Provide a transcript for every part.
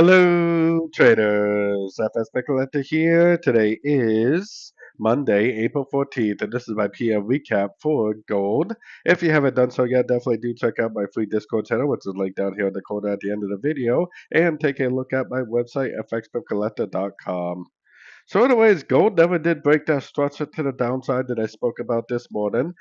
Hello, traders. FX Pip Collector here. Today is Monday, April 14th, and this is my PM recap for gold. If you haven't done so yet, definitely do check out my free Discord channel, which is linked down here in the corner at the end of the video, and take a look at my website, fxpipcollector.com. So, anyways, gold never did break that structure to the downside that I spoke about this morning.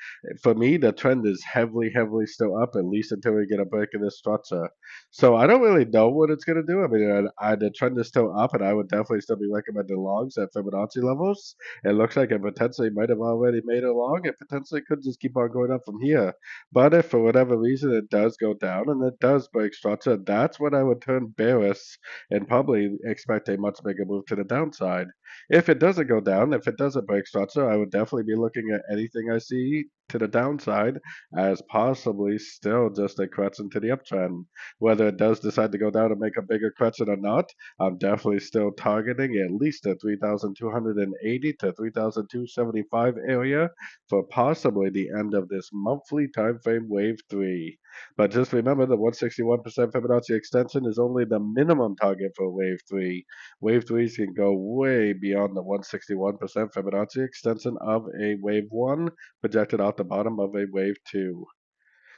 For me, the trend is heavily still up, at least until we get a break in this structure. So, I don't really know what it's going to do. I mean, the trend is still up, and I would definitely still be recommending longs at Fibonacci levels. It looks like it potentially might have already made a long. It potentially could just keep on going up from here. But if for whatever reason it does go down and it does break structure, that's when I would turn bearish and probably expect a much bigger move to the downside. If it doesn't go down, if it doesn't break structure, I would definitely be looking at anything I see to the downside as possibly still just a correction to the uptrend. Whether it does decide to go down and make a bigger correction or not, I'm definitely still targeting at least the 3,280 to 3,275 area for possibly the end of this monthly time frame wave 3. But just remember the 161% Fibonacci extension is only the minimum target for wave 3. Wave 3s can go way beyond the 161% Fibonacci extension of a wave 1 projected out the bottom of a wave 2.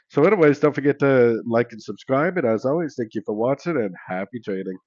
So anyways, don't forget to like and subscribe. And as always, thank you for watching and happy trading.